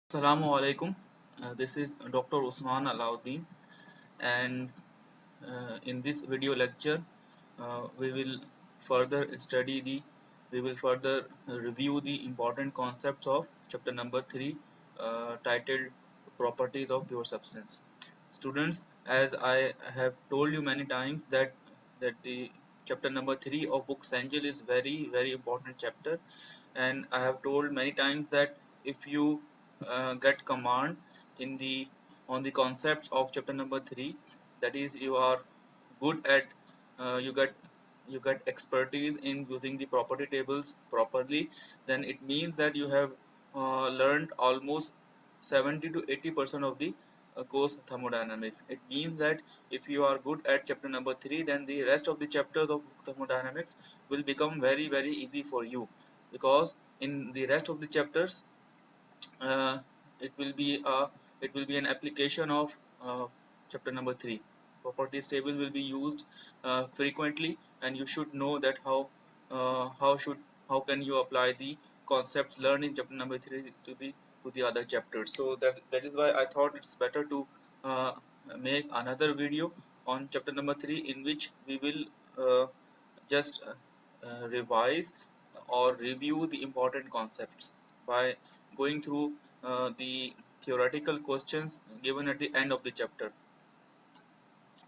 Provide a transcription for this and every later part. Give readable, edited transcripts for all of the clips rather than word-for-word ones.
Assalamu alaikum. This is Dr. Usman Alauddin, and in this video lecture, we will we will further review the important concepts of chapter number 3, titled Properties of Pure Substance. Students, as I have told you many times that the chapter number 3 of book Angel is very important chapter, and I have told many times that if you get command in the on the concepts of chapter number 3, that is you are good at uh, you get expertise in using the property tables properly, then it means that you have learned almost 70 to 80% of the course thermodynamics. It means that if you are good at chapter number 3, then the rest of the chapters of thermodynamics will become very easy for you, because in the rest of the chapters uh, it will be an application of chapter number 3. Properties table will be used frequently, and you should know that how can you apply the concepts learned in chapter number 3 to the other chapters. So that is why I thought it's better to uh, make another video on chapter number 3, in which we will just revise or review the important concepts by going through the theoretical questions given at the end of the chapter.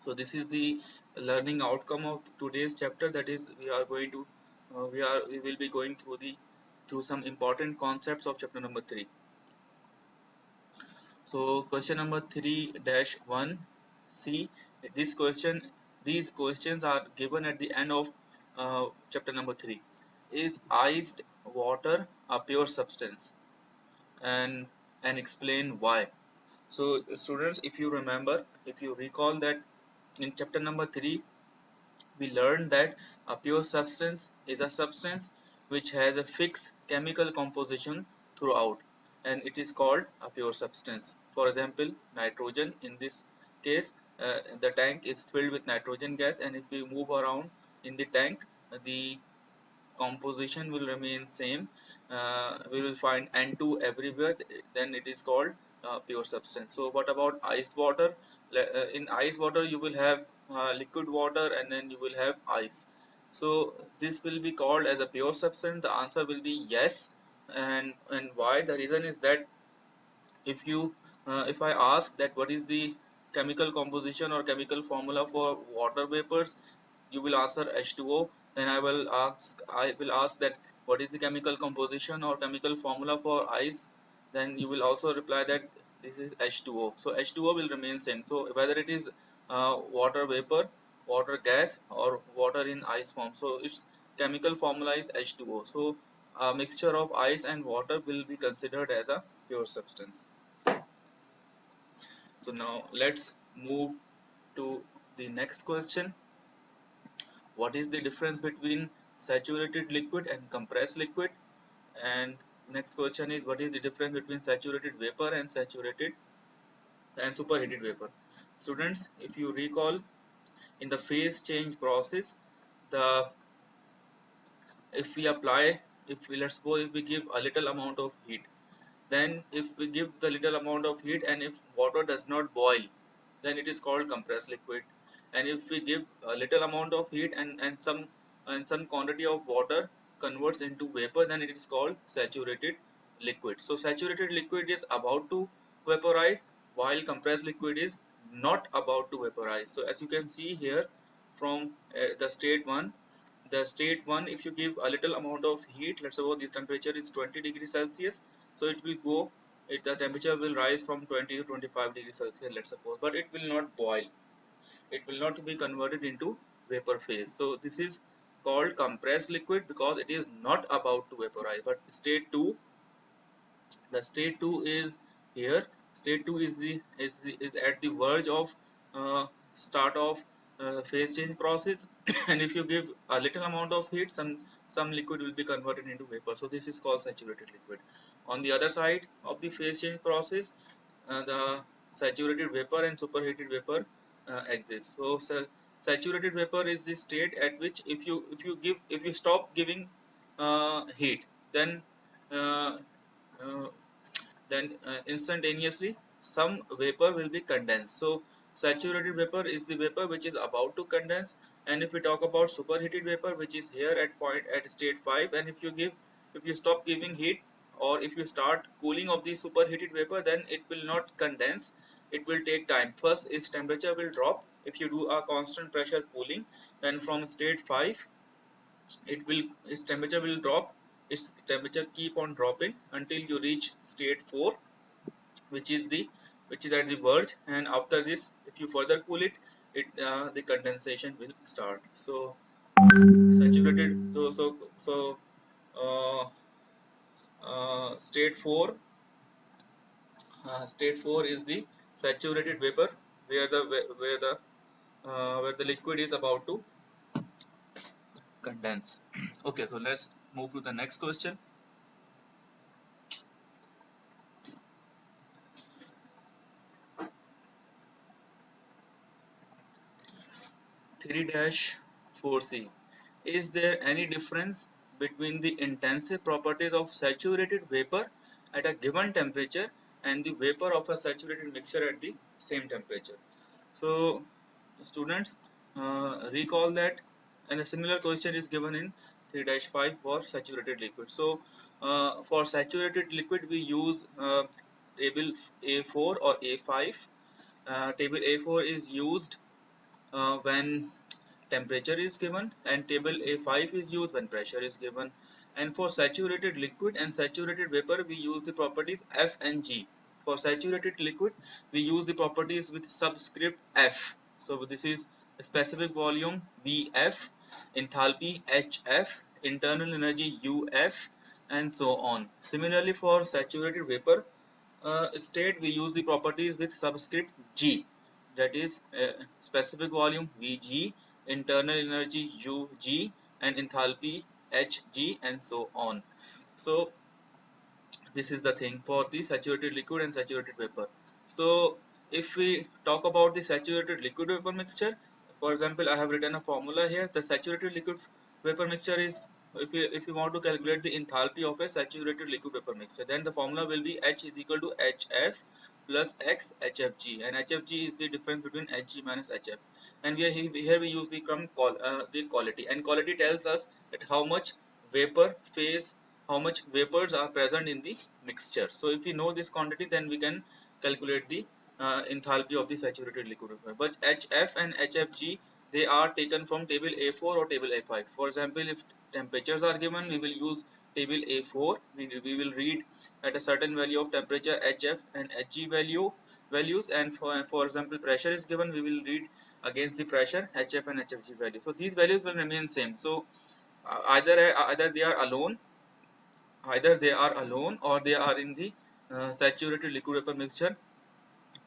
So this is the learning outcome of today's chapter. That is, we will be going through some important concepts of chapter number 3. So question number 3 dash 1 C. This question, these questions are given at the end of chapter number 3. Is iced water a pure substance? And explain why. So students, if you remember, if you recall that in chapter number 3, we learned that a pure substance is a substance which has a fixed chemical composition throughout, and it is called a pure substance. For example, nitrogen. In this case, the tank is filled with nitrogen gas, and if we move around in the tank, the composition will remain same. We will find N2 everywhere, then it is called pure substance. So what about ice water? In ice water you will have liquid water, and then you will have ice. So this will be called as a pure substance. The answer will be yes. And why? The reason is that if I ask that what is the chemical composition or chemical formula for water vapors, you will answer H2O. Then I will ask that what is the chemical composition or chemical formula for ice, then you will also reply that this is H2O. So H2O will remain same. So whether it is water vapor, water gas, or water in ice form, so its chemical formula is H2O. So a mixture of ice and water will be considered as a pure substance. So now let's move to the next question. What is the difference between saturated liquid and compressed liquid? And next question is, what is the difference between saturated vapor and superheated vapor? Students, if you recall, in the phase change process, the if we apply if we let's suppose if we give a little amount of heat, then if we give the little amount of heat and if water does not boil, then it is called compressed liquid. And if we give a little amount of heat and some quantity of water converts into vapor, then it is called saturated liquid. So saturated liquid is about to vaporize, while compressed liquid is not about to vaporize. So as you can see here from the state 1, if you give a little amount of heat, let's suppose the temperature is 20 degrees Celsius, so it will go the temperature will rise from 20 to 25 degrees Celsius, let's suppose, but it will not boil, it will not be converted into vapor phase. So this is called compressed liquid because it is not about to vaporize. But state 2, the state 2 is here. State 2 is at the verge of start of phase change process and if you give a little amount of heat, some liquid will be converted into vapor. So this is called saturated liquid. On the other side of the phase change process, the saturated vapor and superheated vapor exists. So saturated vapor is the state at which if you stop giving heat, then uh, uh, then instantaneously some vapor will be condensed. So saturated vapor is the vapor which is about to condense, and if we talk about superheated vapor, which is here at state 5, and if you stop giving heat, or if you start cooling of the superheated vapor, then it will not condense. It will take time. First its temperature will drop if you do a constant pressure cooling. Then from state 5, its temperature will drop. Its temperature keep on dropping until you reach state 4, which is at the verge, and after this, if you further cool it, the condensation will start. So saturated uh, state 4, state 4 is the saturated vapor, where the liquid is about to condense. Okay, so let's move to the next question. 3-4C. Is there any difference between the intensive properties of saturated vapor at a given temperature and the vapor of a saturated mixture at the same temperature? So, students, recall that, and a similar question is given in 3-5 for saturated liquid. So, for saturated liquid, we use table A4 or A5. Table A4 is used when temperature is given, and table A5 is used when pressure is given. And for saturated liquid and saturated vapor, we use the properties F and G. For saturated liquid, we use the properties with subscript F. So this is specific volume VF, enthalpy HF, internal energy UF, and so on. Similarly, for saturated vapor state, we use the properties with subscript G, that is specific volume Vg, internal energy Ug, and enthalpy Hg, and so on. So this is the thing for the saturated liquid and saturated vapor. So if we talk about the saturated liquid vapor mixture, for example, I have written a formula here. The saturated liquid vapor mixture is, if you want to calculate the enthalpy of a saturated liquid vapor mixture, then the formula will be H is equal to HF plus X HFG, and HFG is the difference between Hg minus HF. And here we use the term the quality, and quality tells us that vapor phase how much vapors are present in the mixture. So if we know this quantity, then we can calculate the enthalpy of the saturated liquid vapor. But HF and HFG, they are taken from table A4 or table A5. For example, if temperatures are given, we will use table A4. We will read at a certain value of temperature HF and Hg values, and for example, pressure is given, we will read against the pressure HF and HFG value. So these values will remain same. So either they are alone, or they are in the saturated liquid vapor mixture,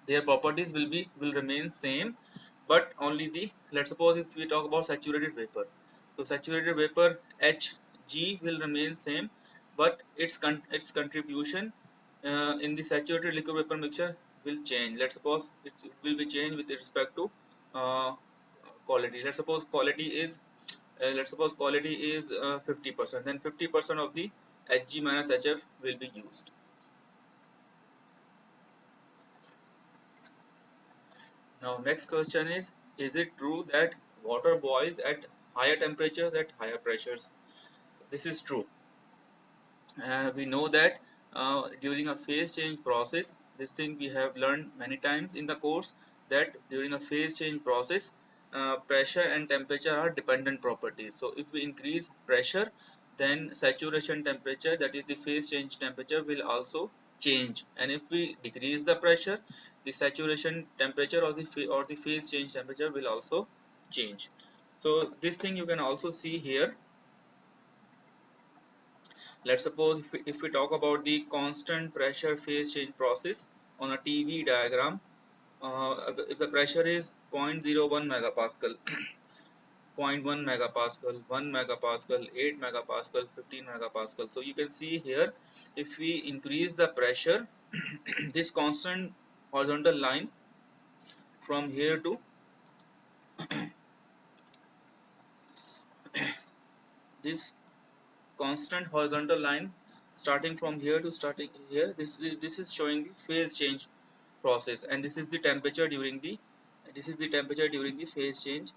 their properties will remain same. But only the, let's suppose if we talk about saturated vapor, so saturated vapor Hg will remain same, but its contribution in the saturated liquid vapor mixture will change. Let's suppose it will be changed with respect to uh, quality. Let's suppose quality is 50%, then 50% of the Hg minus Hf will be used. Now next question is it true that water boils at higher temperatures at higher pressures? This is true. We know that during a phase change process, this thing we have learned many times in the course, that during a phase change process, pressure and temperature are dependent properties. So if we increase pressure, then saturation temperature, that is the phase change temperature, will also change. And if we decrease the pressure, the saturation temperature or the phase change temperature will also change. So this thing you can also see here. Let's suppose if we talk about the constant pressure phase change process on a TV diagram, if the pressure is 0.01 megapascal, 0.1 megapascal, 1 megapascal, 8 megapascal, 15 megapascal. So you can see here, if we increase the pressure, this constant horizontal line from here to this constant horizontal line starting from here to starting here, this is showing the phase change process, and this is the temperature during the phase change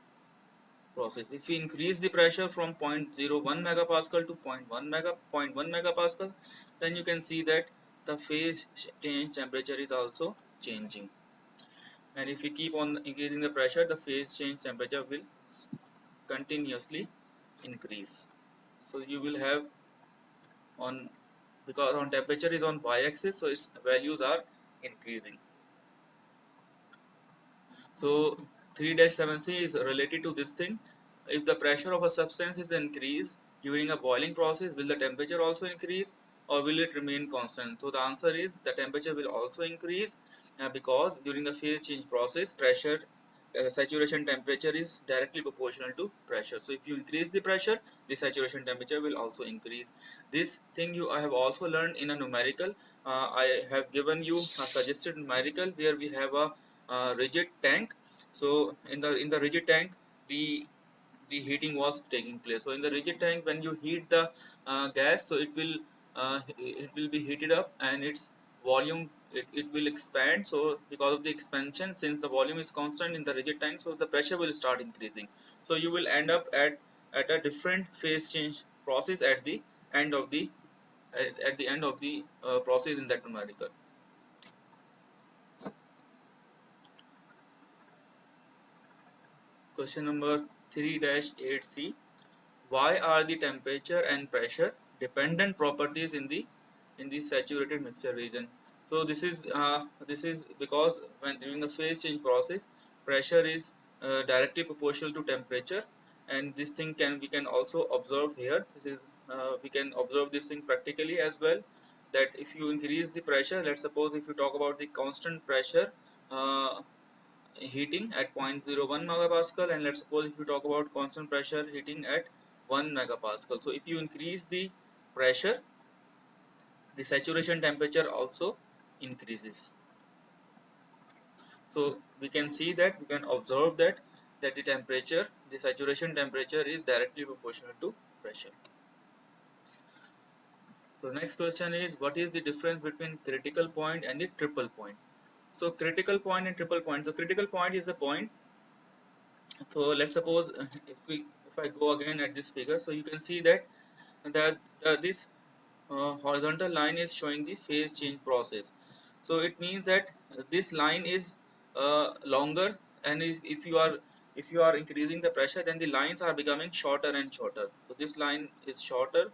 process. If we increase the pressure from 0.01 megapascal to 0.1 megapascal, then you can see that the phase change temperature is also changing. And if we keep on increasing the pressure, the phase change temperature will continuously increase. So you will have on, because on temperature is on y-axis, so its values are increasing. So 3-7c is related to this thing. If the pressure of a substance is increased during a boiling process, will the temperature also increase or will it remain constant? So the answer is the temperature will also increase, because during the phase change process, pressure saturation temperature is directly proportional to pressure. So if you increase the pressure, the saturation temperature will also increase. This thing I have also learned in a numerical. I have given you a suggested numerical where we have a rigid tank. So in the rigid tank, the heating was taking place. So in the rigid tank, when you heat the gas, so it will be heated up, and its volume, it will expand. So because of the expansion, since the volume is constant in the rigid tank, so the pressure will start increasing. So you will end up at a different phase change process at the end of the process in that numerical. Question number 3-8c. Why are the temperature and pressure dependent properties in the saturated mixture region? So this is because when during the phase change process, pressure is directly proportional to temperature, and this thing we can also observe here. This is we can observe this thing practically as well, that if you increase the pressure, let's suppose if you talk about the constant pressure uh, heating at 0.01 megapascal, and let's suppose if you talk about constant pressure heating at 1 megapascal. So if you increase the pressure, the saturation temperature also increases. So we can see that, we can observe that the saturation temperature is directly proportional to pressure. So next question is, what is the difference between critical point and the triple point? So critical point and triple point. So critical point is the point. So let's suppose if I go again at this figure, so you can see that this horizontal line is showing the phase change process. So it means that this line is longer, and if you are increasing the pressure, then the lines are becoming shorter and shorter. So this line is shorter,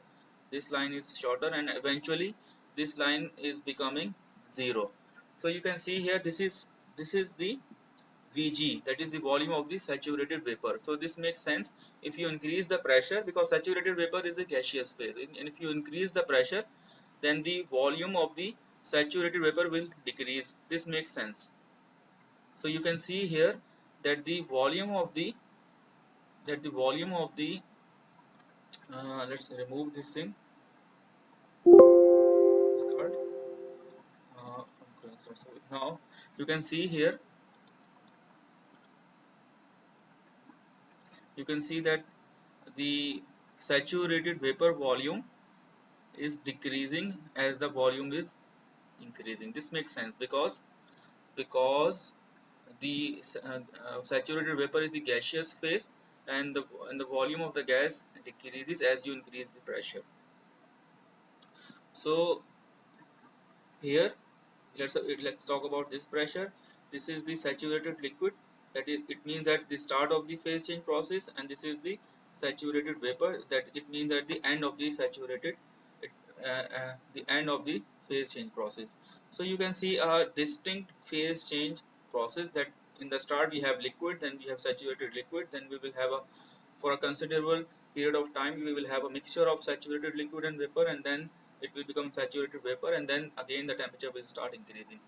this line is shorter, and eventually this line is becoming zero. So you can see here, this is the Vg, that is the volume of the saturated vapor. So this makes sense. If you increase the pressure, because saturated vapor is a gaseous phase, and if you increase the pressure, then the volume of the saturated vapor will decrease. This makes sense. So you can see here that the volume of the let's remove this thing, discard. So now you can see here, you can see that the saturated vapor volume is decreasing as the volume is increasing. This makes sense because the saturated vapor is the gaseous phase, and the volume of the gas decreases as you increase the pressure. So here let's talk about this pressure. This is the saturated liquid. That is, it means that the start of the phase change process, and this is the saturated vapor. That it means that the end of the the end of the phase change process. So you can see a distinct phase change process, that in the start we have liquid, then we have saturated liquid, then we will have a, for a considerable period of time, we will have a mixture of saturated liquid and vapor, and then it will become saturated vapor, and then again the temperature will start increasing.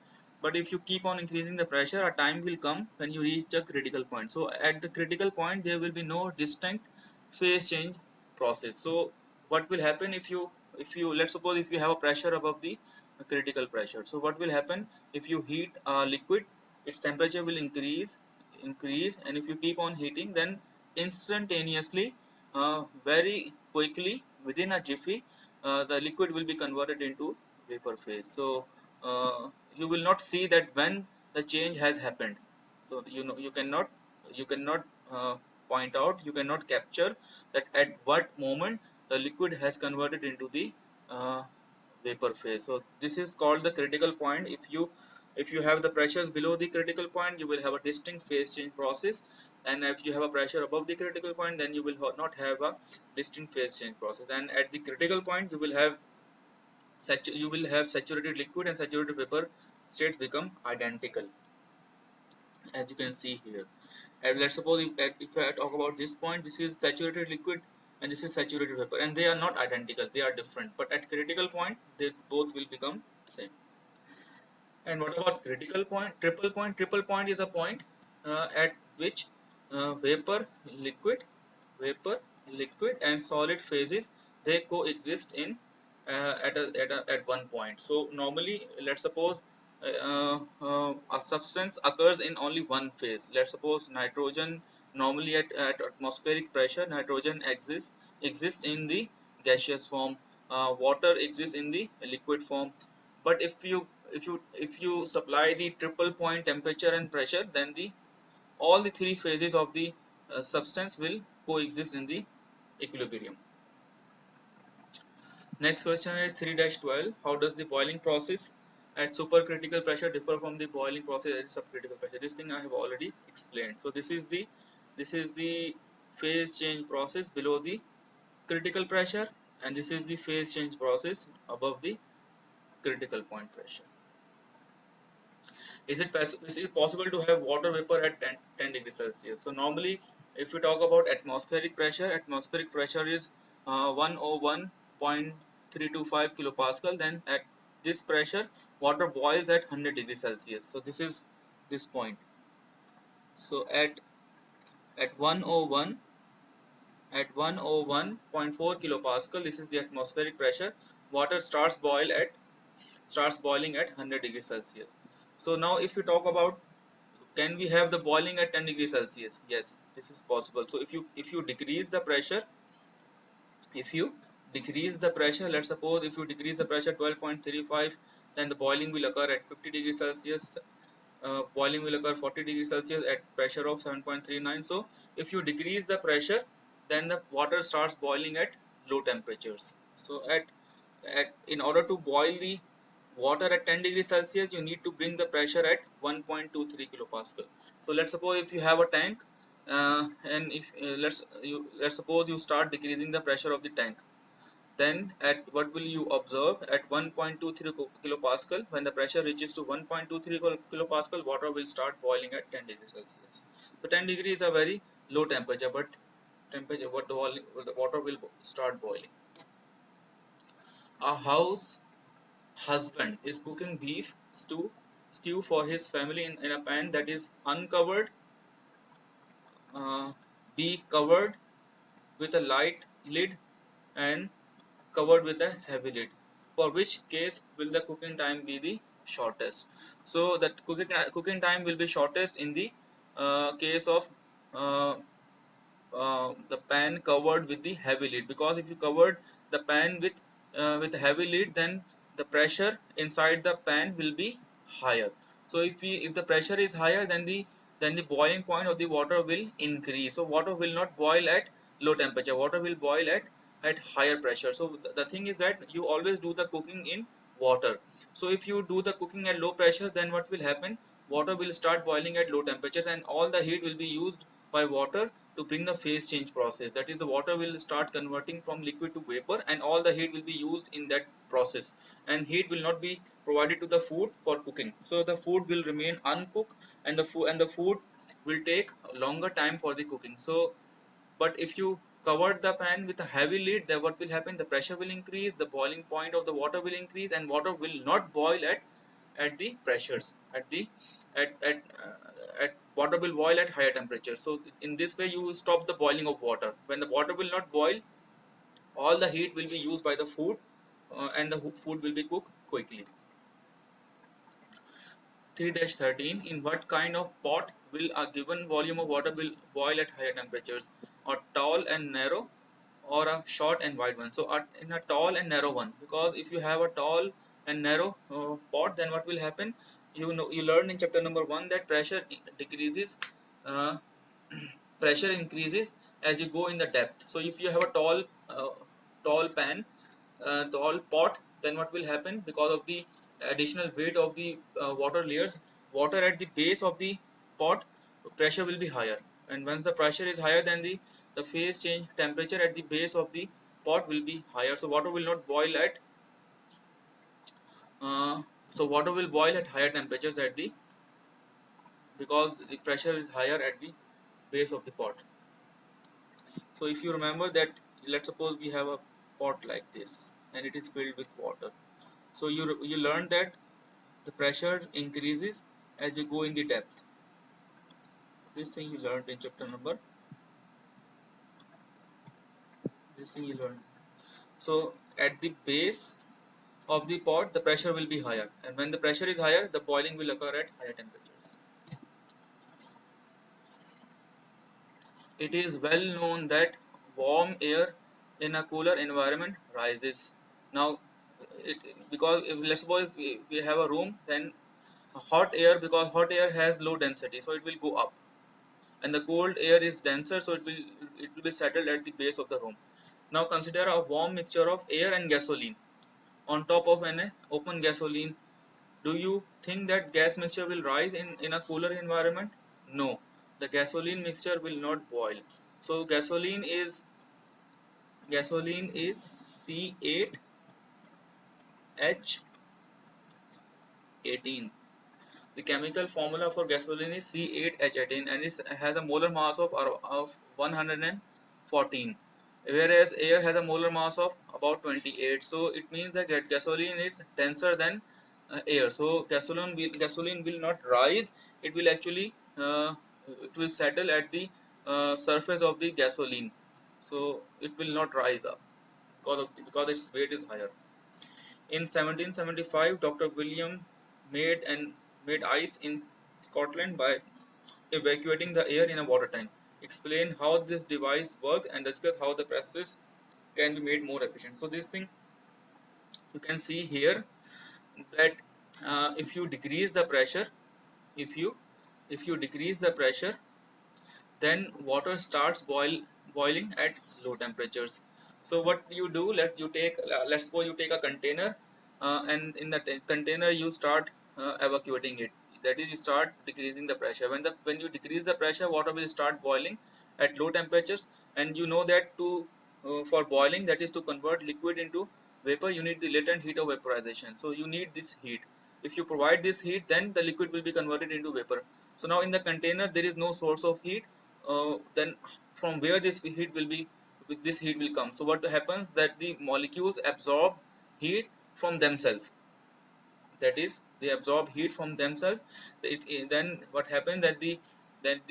But if you keep on increasing the pressure, a time will come when you reach a critical point. So at the critical point, there will be no distinct phase change process. So what will happen if you let's suppose if you have a pressure above the critical pressure, so what will happen if you heat a liquid, its temperature will increase, and if you keep on heating, then instantaneously, very quickly, within a jiffy, the liquid will be converted into vapor phase. So you will not see that when the change has happened. So you cannot point out, you cannot capture that at what moment the liquid has converted into the uh, vapor phase. So this is called the critical point. If you have the pressures below the critical point, you will have a distinct phase change process, and if you have a pressure above the critical point, then you will not have a distinct phase change process. And at the critical point, you will have saturated liquid and saturated vapor states become identical, as you can see here. And let's suppose if I talk about this point, this is saturated liquid and this is saturated vapor, and they are not identical, they are different, but at critical point they both will become same. And what about critical point, triple point? Triple point is a point at which vapor, liquid, vapor, liquid, and solid phases, they coexist in at one point. So normally, let's suppose a substance occurs in only one phase. Let's suppose nitrogen. Normally at atmospheric pressure, nitrogen exists in the gaseous form. Water exists in the liquid form. But if you supply the triple point temperature and pressure, then the all the three phases of the substance will coexist in the equilibrium. Next question is 3-12. How does the boiling process at supercritical pressure differ from the boiling process at subcritical pressure? This thing I have already explained. So this is the phase change process below the critical pressure, and this is the phase change process above the critical point pressure. Is it possible to have water vapor at 10 degrees Celsius? So normally, if we talk about atmospheric pressure is 101.325 kilopascal. Then at this pressure, water boils at 100 degrees Celsius. So this is this point. So at 101 at 101.4 kilopascal, this is the atmospheric pressure. Water starts boiling at 100 degrees Celsius. So now if we talk about, can we have the boiling at 10 degrees Celsius? Yes, this is possible. So if you decrease the pressure, if you decrease the pressure, let's suppose if you decrease the pressure 12.35, then the boiling will occur at 50 degrees Celsius. Boiling will occur 40 degrees Celsius at pressure of 7.39. So if you decrease the pressure, then the water starts boiling at low temperatures. So at in order to boil the water at 10 degrees Celsius, you need to bring the pressure at 1.23 kilopascal. So let's suppose if you have a tank, and if let's suppose you start decreasing the pressure of the tank, then at what will you observe? At 1.23 kilopascal, when the pressure reaches to 1.23 kilopascal, water will start boiling at 10 degrees Celsius. So 10 degrees is a very low temperature, but the water will start boiling. A house husband is cooking beef stew for his family in a pan that is uncovered, uh, be covered with a light lid and covered with a heavy lid. For which case will the cooking time be the shortest? So that cooking time will be shortest in the case of uh, the pan covered with the heavy lid, because if you covered the pan with heavy lid, then the pressure inside the pan will be higher. So if the pressure is higher, then the boiling point of the water will increase. So water will not boil at low temperature, water will boil at higher pressure. So the thing is that you always do the cooking in water. So if you do the cooking at low pressure, then what will happen? Water will start boiling at low temperatures, and all the heat will be used by water to bring the phase change process. That is, the water will start converting from liquid to vapor, and all the heat will be used in that process, and heat will not be provided to the food for cooking. So the food will remain uncooked, and the food will take a longer time for the cooking. So but if you covered the pan with a heavy lid, then what will happen? The pressure will increase, the boiling point of the water will increase, and water will not boil at the pressures at water will boil at higher temperature. So in this way you will stop the boiling of water. When the water will not boil, all the heat will be used by the food, and the food will be cooked quickly. 3-13. In what kind of pot will a given volume of water will boil at higher temperatures? A tall and narrow, or a short and wide one. So in a tall and narrow one, because if you have a tall and narrow pot, then what will happen? You know, you learned in chapter number 1 that pressure decreases, uh, pressure increases as you go in the depth. So if you have a tall pan, tall pot, then what will happen? Because of the additional weight of the water layers, water at the base of the pot, pressure will be higher, and once the pressure is higher, then the phase change temperature at the base of the pot will be higher. So water will not boil at uh, so water will boil at higher temperatures at the, because the pressure is higher at the base of the pot. So if you remember that, let's suppose we have a pot like this and it is filled with water. So you learned that the pressure increases as you go in the depth. This thing you learned in chapter number, this thing you learned. So at the base of the pot, the pressure will be higher, and when the pressure is higher, the boiling will occur at higher temperatures. It is well known that warm air in a cooler environment rises. Now, because if, let's suppose if we have a room, then hot air, because hot air has low density, so it will go up, and the cold air is denser, so it will be settled at the base of the room. Now consider a warm mixture of air and gasoline on top of an open gasoline. Do you think that gas mixture will rise in a cooler environment? No, the gasoline mixture will not boil. So gasoline is C8H18. The chemical formula for gasoline is C8H18, and it has a molar mass of 114, whereas air has a molar mass of about 28. So it means that gasoline is denser than air. So gasoline will not rise. It will actually it will settle at the surface of the gasoline. So it will not rise up because its weight is higher. In 1775, Dr. William made and made ice in Scotland by evacuating the air in a water tank. Explain how this device works and discuss how the process can be made more efficient. So this thing you can see here that if you decrease the pressure, if you if you decrease the pressure, then water starts boiling at low temperatures. So what you do, let's suppose you take a container, and in the container you start evacuating it. That is, you start decreasing the pressure. When you decrease the pressure, water will start boiling at low temperatures, and you know that for boiling, that is to convert liquid into vapor, you need the latent heat of vaporization. So you need this heat. If you provide this heat, then the liquid will be converted into vapor. So now in the container there is no source of heat. Then from where this heat will come? So what happens, that the molecules absorb heat from themselves. That is, they absorb heat from themselves. Then what happens, uh, that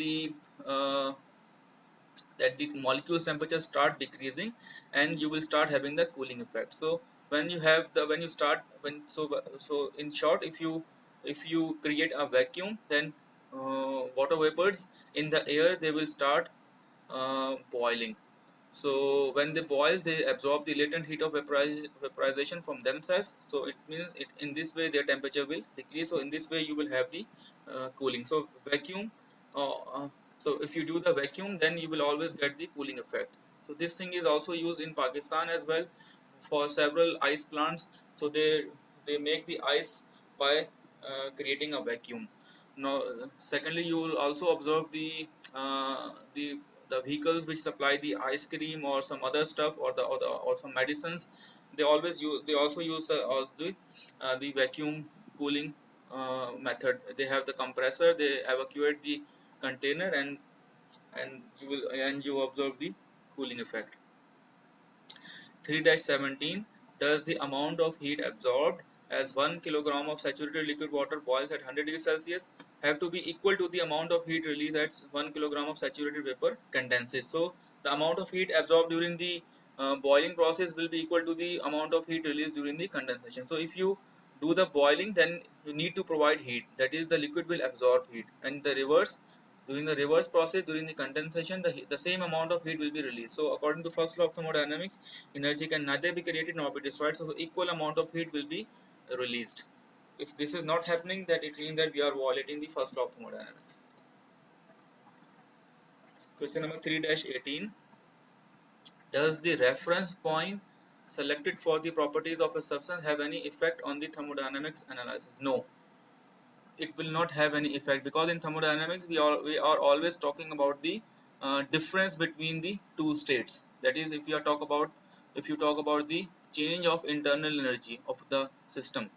the molecules temperature start decreasing, and you will start having the cooling effect. So when you have the when you start when so in short, if you create a vacuum, then water vapors in the air, they will start boiling. So when they boil, they absorb the latent heat of vaporization from themselves. So it means in this way their temperature will decrease. So in this way you will have the cooling. So vacuum. Uh, uh, so if you do the vacuum, then you will always get the cooling effect. So this thing is also used in Pakistan as well for several ice plants. So they make the ice by creating a vacuum. Now, secondly, you will also observe the vehicles which supply the ice cream or some other stuff, or some medicines. They also use the vacuum cooling method. They have the compressor. They evacuate the container, and you observe the cooling effect. 3-17, does the amount of heat absorbed as 1 kilogram of saturated liquid water boils at 100 degrees Celsius have to be equal to the amount of heat released at 1 kilogram of saturated vapor condenses. So the amount of heat absorbed during the boiling process will be equal to the amount of heat released during the condensation. So if you do the boiling, then you need to provide heat. That is, the liquid will absorb heat, and the reverse, During the reverse process, during the condensation, the same amount of heat will be released. So according to first law of thermodynamics, energy can neither be created nor be destroyed, so the equal amount of heat will be released. If this is not happening, that it means that we are violating the first law of thermodynamics. Question number 3-18. Does the reference point selected for the properties of a substance have any effect on the thermodynamics analysis? No, it will not have any effect, because in thermodynamics we are always talking about the difference between the two states. That is, if you talk about the change of internal energy of the system.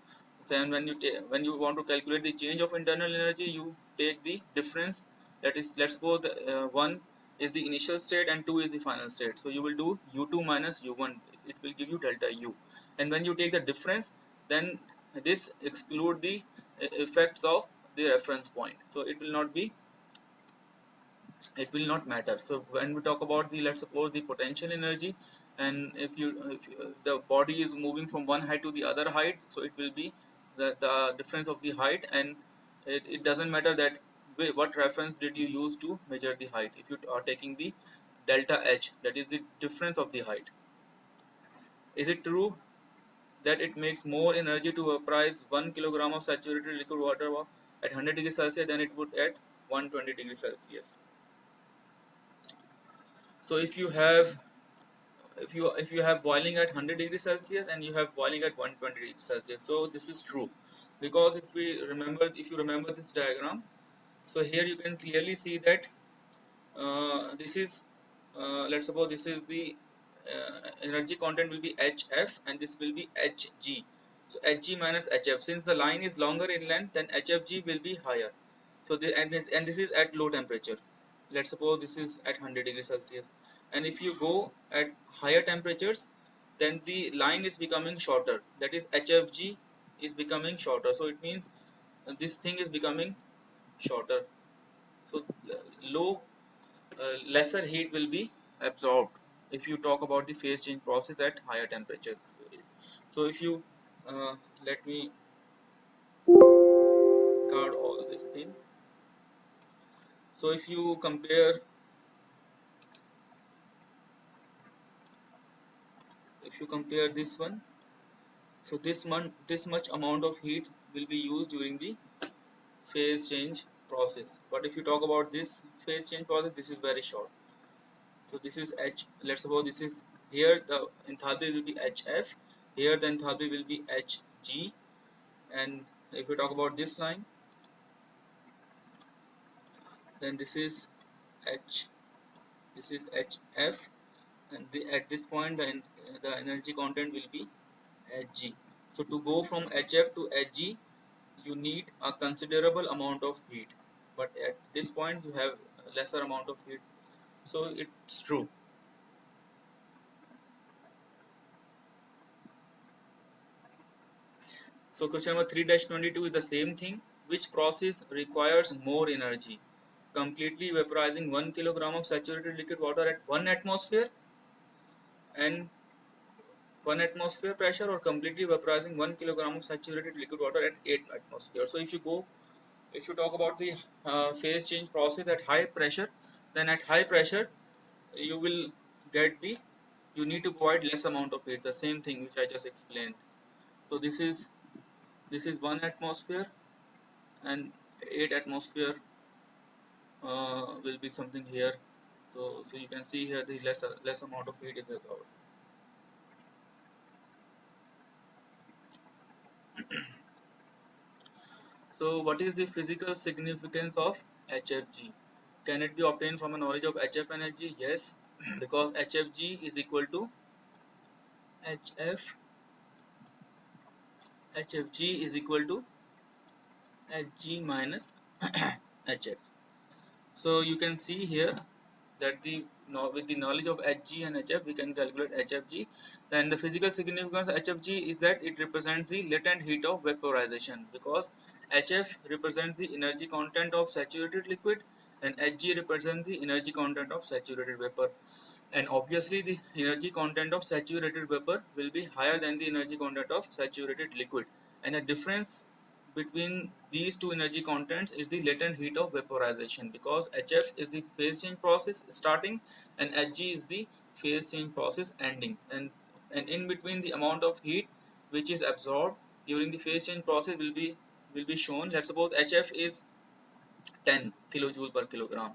So, and when you want to calculate the change of internal energy, you take the difference. That is, let's suppose one is the initial state and two is the final state. So you will do u2 minus u1. It will give you delta u. And when you take the difference, then this exclude the effects of the reference point. So it will not matter. So when we talk about the, let's suppose, the potential energy, and if the body is moving from one height to the other height, so it will be the difference of the height, and it doesn't matter that what reference did you use to measure the height. If you are taking the delta h, that is the difference of the height. Is it true that it makes more energy to vaporize 1 kilogram of saturated liquid water at 100 degrees Celsius than it would at 120 degrees Celsius? So if you have boiling at 100 degrees Celsius and you have boiling at 120 degrees Celsius, so this is true, because if you remember this diagram, so here you can clearly see that this is, let's suppose this is the energy content will be HF and this will be Hg. So Hg minus Hf, since the line is longer in length, then Hfg will be higher. So and this is at low temperature. Let's suppose this is at 100 degrees Celsius, and if you go at higher temperatures, then the line is becoming shorter. That is, Hfg is becoming shorter. So it means this thing is becoming shorter. So lesser heat will be absorbed if you talk about the phase change process at higher temperatures. So if you let me card all this thing. So if you compare this one, so this much amount of heat will be used during the phase change process. But if you talk about this phase change process, this is very short. So this is H. Let's suppose this is, here the enthalpy will be HF, here the enthalpy will be Hg, and if we talk about this line, then this is H, this is HF, and at this point the energy content will be Hg. So to go from HF to Hg, you need a considerable amount of heat, but at this point you have a lesser amount of heat. So it's true. So question number 3-22 is the same thing. Which process requires more energy? Completely vaporizing 1 kilogram of saturated liquid water at 1 atmosphere and 1 atmosphere pressure, or completely vaporizing 1 kilogram of saturated liquid water at 8 atmosphere. So if you talk about the phase change process at high pressure, then at high pressure you will get you need to provide less amount of heat, the same thing which I just explained. So this is 1 atmosphere, and 8 atmosphere will be something here. So you can see here the less amount of heat is absorbed. So what is the physical significance of HFG? Can it be obtained from a knowledge of HF energy? Yes, because HFG is equal to HF HFG is equal to Hg minus HF. So you can see here that with the knowledge of Hg and Hf, we can calculate HFG. Then the physical significance of HFG is that it represents the latent heat of vaporization, because Hf represents the energy content of saturated liquid and Hg represents the energy content of saturated vapor. And obviously the energy content of saturated vapor will be higher than the energy content of saturated liquid, and the difference between these two energy contents is the latent heat of vaporization, because HF is the phase change process starting and Hg is the phase change process ending, and in between the amount of heat which is absorbed during the phase change process will be shown. Let's suppose HF is 10 kilojoule per kilogram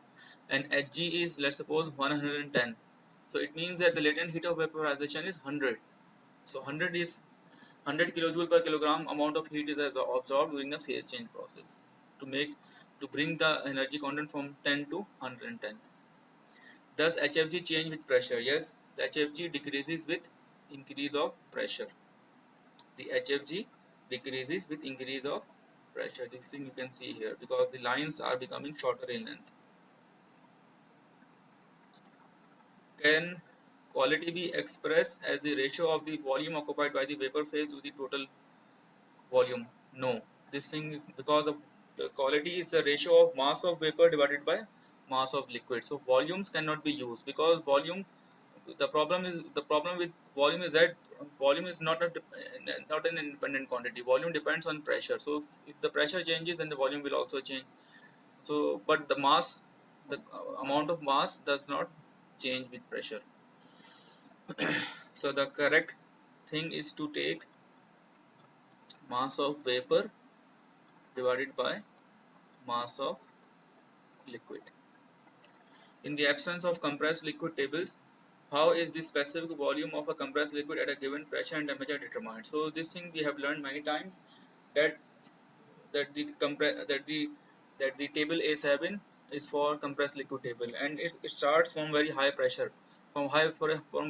and Hg is, let's suppose, 110. So it means that the latent heat of vaporization is 100. So 100 is 100 kilojoule per kilogram amount of heat is absorbed during the phase change process to bring the energy content from 10 to 110. Does HFG change with pressure? Yes, the HFG decreases with increase of pressure. The HFG decreases with increase of pressure. This thing you can see here because the lines are becoming shorter in length. Can quality be expressed as the ratio of the volume occupied by the vapor phase to the total volume? No. This thing is because of the quality is the ratio of mass of vapor divided by mass of liquid. So volumes cannot be used because volume. The problem with volume is that volume is not an independent quantity. Volume depends on pressure. So if the pressure changes, then the volume will also change. So, but the amount of mass does not change with pressure. So the correct thing is to take mass of vapor divided by mass of liquid. In the absence of compressed liquid tables, how is the specific volume of a compressed liquid at a given pressure and temperature determined? So this thing we have learned many times, that that the table A7 is for compressed liquid table, and it starts from very high pressure, from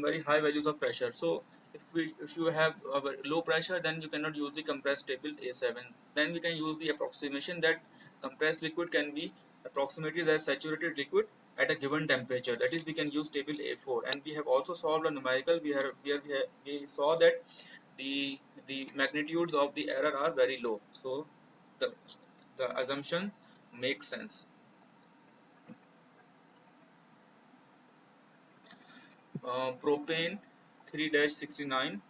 very high values of pressure. So if you have a very low pressure, then you cannot use the compressed table A7. Then we can use the approximation that compressed liquid can be approximated as saturated liquid at a given temperature. That is, we can use table A4, and we have also solved a numerical. We saw that the magnitudes of the error are very low. So the assumption makes sense. Propane 3-69.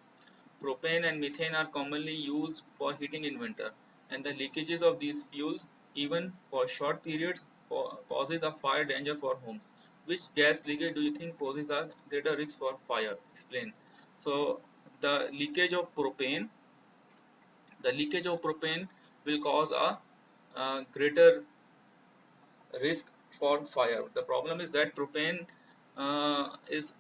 Propane and methane are commonly used for heating in winter, and the leakages of these fuels, even for short periods, poses a fire danger for homes. Which gas leakage do you think poses a greater risk for fire? Explain. So the leakage of propane, the leakage of propane will cause a greater risk for fire. The problem is that propane is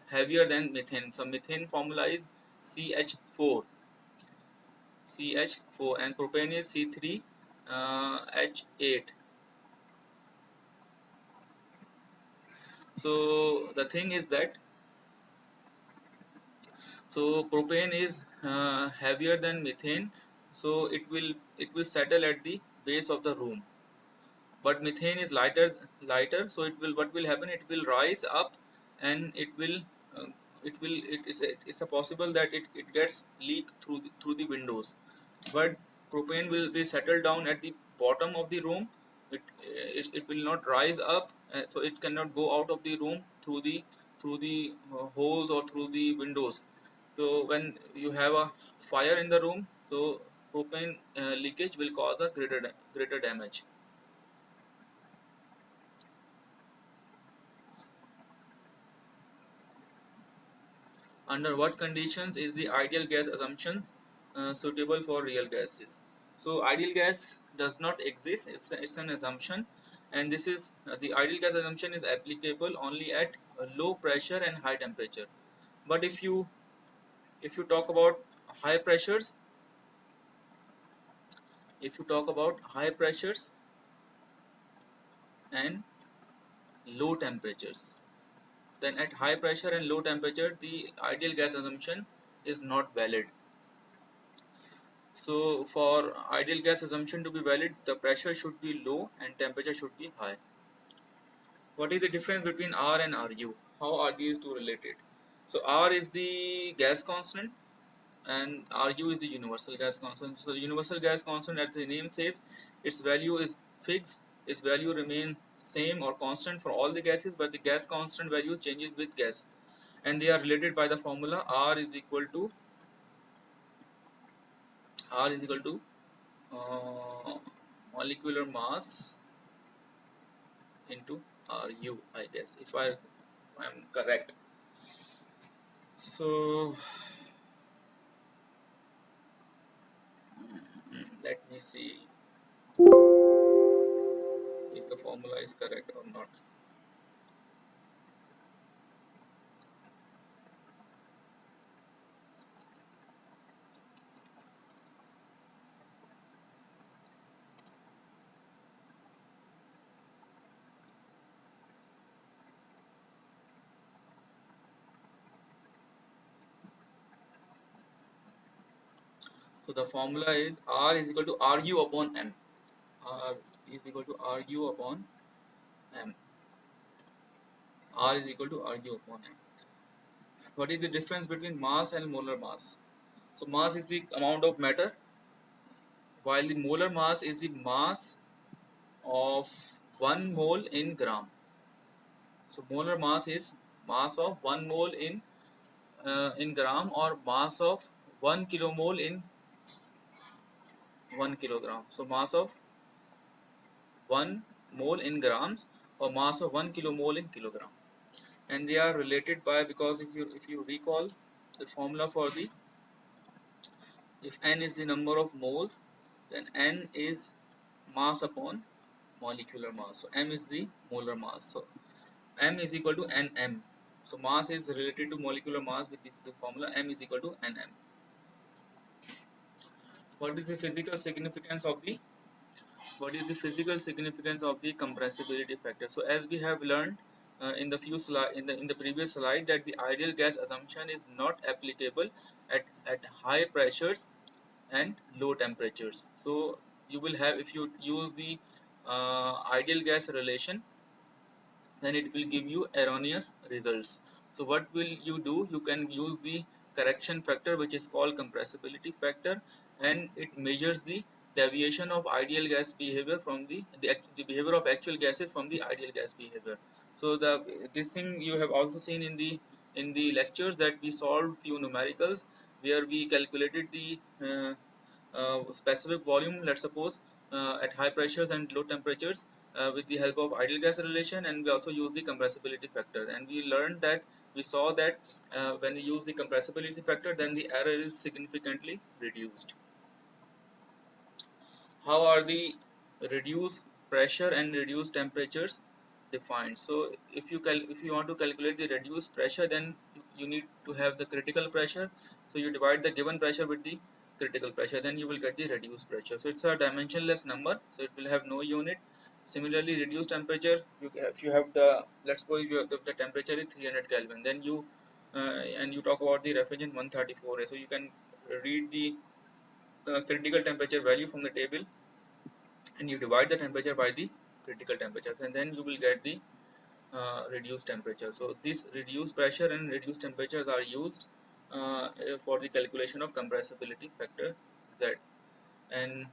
heavier than methane. So methane formula is CH4, CH4, and propane is C3 H8. So the thing is that propane is heavier than methane, so it will settle at the base of the room. But methane is lighter, so what will happen, it will rise up, and uh, it's a possible that it gets leaked through the windows. But propane will be settled down at the bottom of the room. It will not rise up, so it cannot go out of the room through the holes or through the windows. So when you have a fire in the room, so propane leakage will cause a greater damage. Under what conditions is the ideal gas assumptions suitable for real gases? So ideal gas does not exist. It's an assumption, and this is the ideal gas assumption is applicable only at low pressure and high temperature. But if you talk about high pressures, if you talk about high pressures and low temperatures, then at high pressure and low temperature, the ideal gas assumption is not valid. So for ideal gas assumption to be valid, the pressure should be low and temperature should be high. What is the difference between R and Ru? How are these two related? So R is the gas constant and Ru is the universal gas constant. So universal gas constant, as the name says, its value is fixed. Its value remains same or constant for all the gases, but the gas constant value changes with gas, and they are related by the formula R is equal to uh, molecular mass into Ru, I guess, if I'm correct. So let me see if the formula is correct or not. So the formula is R is equal to Ru upon M. R is equal to Ru upon M. R is equal to Ru upon M. What is the difference between mass and molar mass? So mass is the amount of matter, while the molar mass is the mass of 1 mole in gram. So molar mass is mass of 1 mole in gram, or mass of 1 kilomole in 1 kilogram. So mass of 1 mole in grams, or mass of 1 kilomole in kilogram. And they are related by, because if you recall the formula for the, if n is the number of moles, then n is mass upon molecular mass. So m is the molar mass. So m is equal to nm. So mass is related to molecular mass with the formula m is equal to nm. What is the physical significance of the compressibility factor? So as we have learned in the previous slide, that the ideal gas assumption is not applicable at high pressures and low temperatures. So you will have, if you use the ideal gas relation, then it will give you erroneous results. So what will you do? You can use the correction factor, which is called compressibility factor, and it measures the deviation of ideal gas behavior from the behavior of actual gases from the ideal gas behavior. So this thing you have also seen in the lectures, that we solved few numericals where we calculated the specific volume, let's suppose, at high pressures and low temperatures, with the help of ideal gas relation, and we also use the compressibility factor. And we learned that, we saw that when we use the compressibility factor, then the error is significantly reduced. How are the reduced pressure and reduced temperatures defined? So if you want to calculate the reduced pressure, then you need to have the critical pressure. So you divide the given pressure with the critical pressure, then you will get the reduced pressure. So it's a dimensionless number, so it will have no unit. Similarly, reduced temperature, if you have the, let's suppose the temperature is 300 Kelvin, then and you talk about the refrigerant 134A, so you can read the critical temperature value from the table, and you divide the temperature by the critical temperature, and then you will get the reduced temperature. So this reduced pressure and reduced temperatures are used for the calculation of compressibility factor Z. And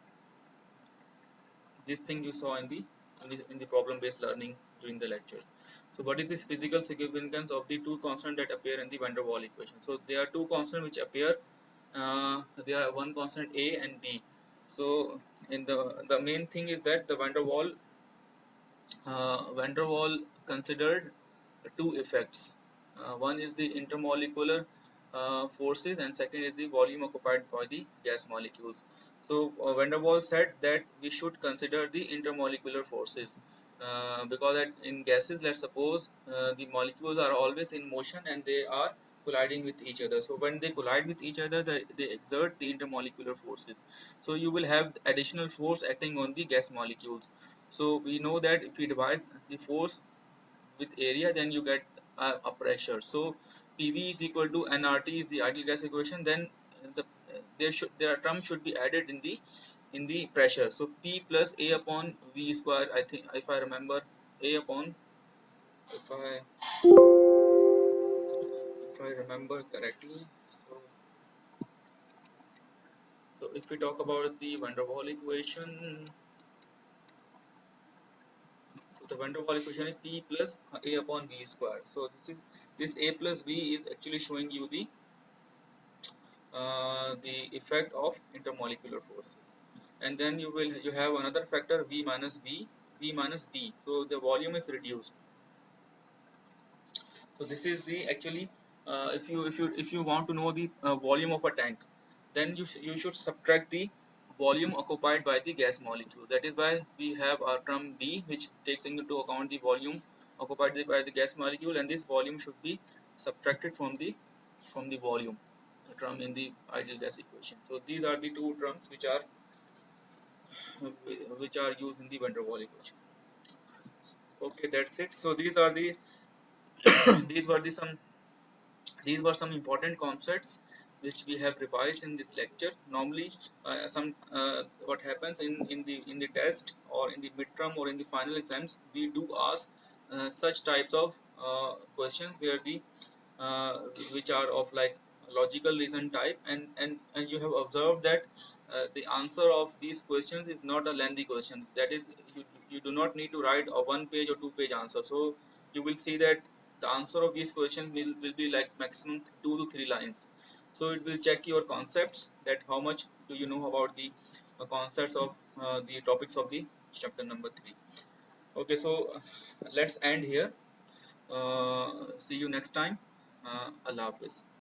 this thing you saw in the problem based learning during the lectures. So what is this physical significance of the two constants that appear in the van der Waals equation? So there are two constants which appear. There are one constant A and B. So in the main thing is that the van der Waal considered two effects. One is the intermolecular forces, and second is the volume occupied by the gas molecules. So van der Waal said that we should consider the intermolecular forces, because in gases, let's suppose, the molecules are always in motion and they are colliding with each other. So when they collide with each other, they exert the intermolecular forces. So you will have additional force acting on the gas molecules. So we know that if we divide the force with area, then you get a pressure. So PV is equal to nRT is the ideal gas equation. Then there are terms should be added in the pressure. So P plus A upon V square. I think, if I remember, A upon, if I if I remember correctly. So if we talk about the van der Waals equation, so the van der Waals equation is P plus A upon V square. So this A plus V is actually showing you the effect of intermolecular forces. and then you have another factor v minus v minus d, so the volume is reduced. So this is the actually, if you want to know the volume of a tank, then you should subtract the volume occupied by the gas molecule. That is why we have our term d, which takes into account the volume occupied by the gas molecule, and this volume should be subtracted from the volume term in the ideal gas equation. So these are the two terms which are used in the van der Waals equation. Okay, that's it. So these are the these were the some these were some important concepts which we have revised in this lecture. Normally, some what happens in the test or in the midterm or in the final exams, we do ask such types of questions where the uh, which are of like logical reason type, and you have observed that the answer of these questions is not a lengthy question. That is, you do not need to write a one page or two page answer. So you will see that the answer of these questions will be like maximum 2 to 3 lines. So it will check your concepts, that how much do you know about the concepts of the topics of the chapter number 3. Okay, so let's end here. See you next time. Allah Hafiz.